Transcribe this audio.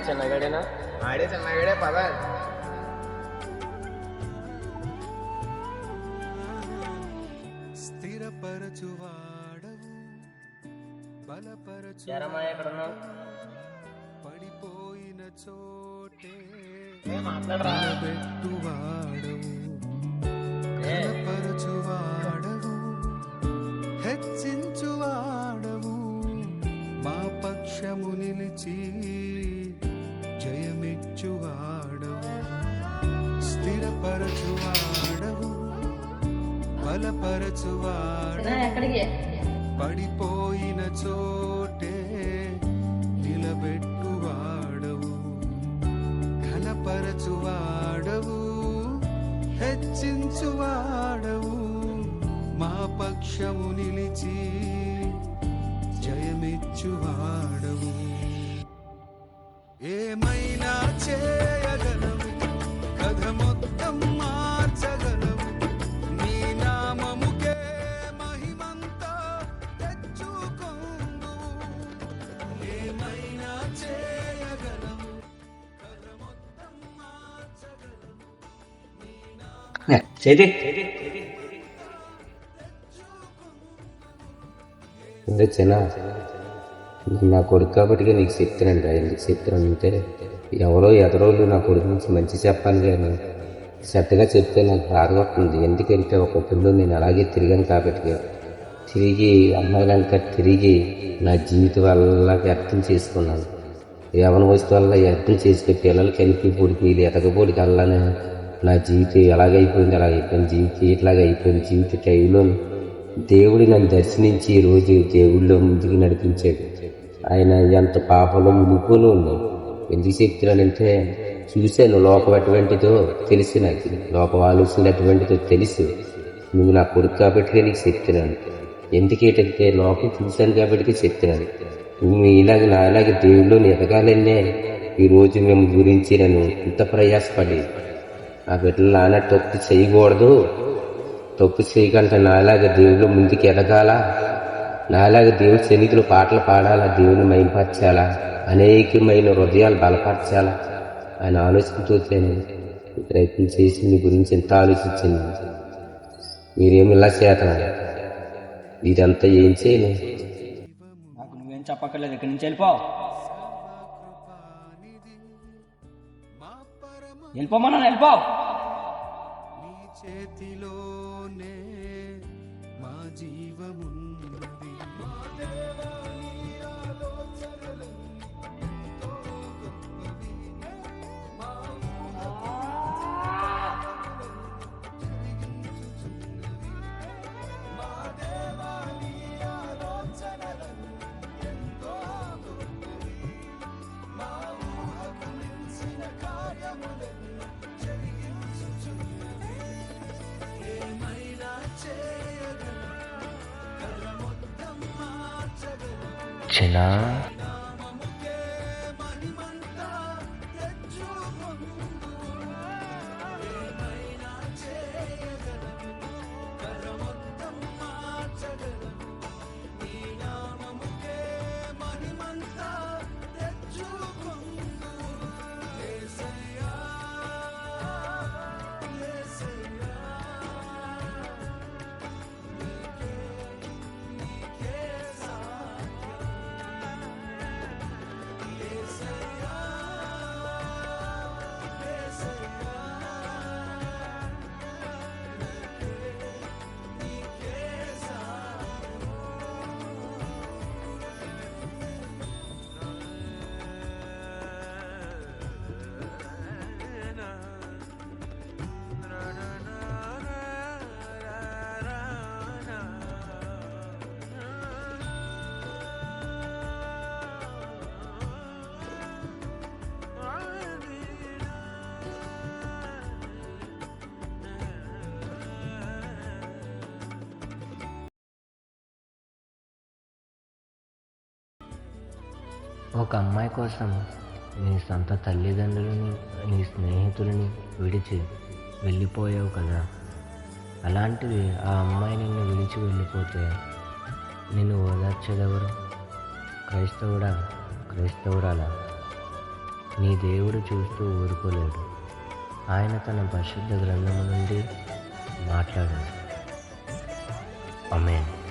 చిన్నగాడేనా? ఆడే చిన్నగాడే పద. స్థిరపరచువాడవు బలపరచు ఎక్కడున్నావు? పడిపోయిన చోటే మాట్లాడరా. నిలబెట్టువాడవు బలపరచువాడవు హెచ్చించువాడవు మా పక్షము నిలిచి జయమిచ్చువాడవు స్థిరపరచువాడవు బలపరచువాడవు పడిపోయిన చోటే నిలబెట్టువాడవు ఘనపరచువాడవు హెచ్చించువాడవు మా పక్షము నిలిచి జయమిచ్చువాడవు ఏమైనా చేయగలవు కథ మొత్తం మార్చగలవు నీ నామముకే మహిమంతా తెచ్చుకొందు ఏమైనా చేయగలవు కథ మొత్తం మార్చగలవు చేతి చిన్న నా కొడుకు కాబట్టి నీకు చెప్తానండి. ఎందుకు చెప్తానంటే ఎవరో ఎదరోళ్ళు నా కొడుకు నుంచి మంచి చెప్పాలి కానీ చెత్తగా చెప్తే నాకు బాధ వస్తుంది. ఎందుకంటే ఒక పిల్లలు నేను అలాగే తిరిగాను కాబట్టి తిరిగి అమ్మాయిలంతా తిరిగి నా జీవితం వల్ల వ్యర్థం చేసుకున్నాను. యవన వయసు వల్ల వ్యర్థం చేసుకుని పిల్లలకి కలిపి పొడికి ఎతకపోడికి వెళ్ళాలని నా జీవితం ఎలాగైపోయింది అలాగైపోయింది. జీవితం ఇట్లాగైపోయింది. జీవిత టైంలో దేవుడు నన్ను దర్శించి ఈరోజు దేవుళ్ళో ముందుకు నడిపించాడు. ఆయన ఎంత పాపంలో మునిగిపోను ఉన్నాను. ఎందుకు చెప్తున్నానంటే చూశాను లోకం ఎటువంటిదో తెలుసు. నాకు లోకం ఆలోచనలు ఎటువంటిదో తెలుసు. నువ్వు నా కొడుకు కాబట్టి నీకు చెప్తున్నాను. ఎందుకేటంటే లోకం చూశాను కాబట్టి చెప్తున్నాను. నువ్వు నా ఇలాగే దేవుళ్ళు ఎదగాలనే ఈరోజు మేము గురించి నేను ఇంత ప్రయాసపడి ఆ బిడ్డలు నాన్న తప్పు చేయకూడదు, తప్పు చేయకుండా నాలాగా దేవుళ్ళు ముందుకు ఎదగాల, నాలాగా దేవుడి సన్నిధిలో పాటలు పాడాలా, దేవుని మైంపరచాలా, అనేకమైన హృదయాలు బలపరచాలా ఆయన ఆలోచనతో ప్రయత్నం చేసి మీ గురించి ఎంత ఆలోచించింది. మీరేమి ఇలా చేతనా ఇదంతా ఏం చేయను. నాకు నువ్వేం చెప్పక్కర్లేదు, ఇక్కడి నుంచి వెళ్ళిపోవు. వెళ్ళిపోమన్నా వెళ్ళిపోవు. నీ చేతిలోనే మా జీవమున్నది. చిన్న ఒక అమ్మాయి కోసం నీ సొంత తల్లిదండ్రులని, నీ స్నేహితులని విడిచి వెళ్ళిపోయావు కదా. అలాంటిది ఆ అమ్మాయి నిన్ను విడిచి వెళ్ళిపోతే నిన్ను ఓదార్చేదెవరు? క్రైస్తవుడా, క్రైస్తవురాలా? నీ దేవుడు చూస్తూ ఊరుకోలేడు. ఆయన తన పరిశుద్ధ గ్రంథము నుండి మాట్లాడాడు. ఆమేన్.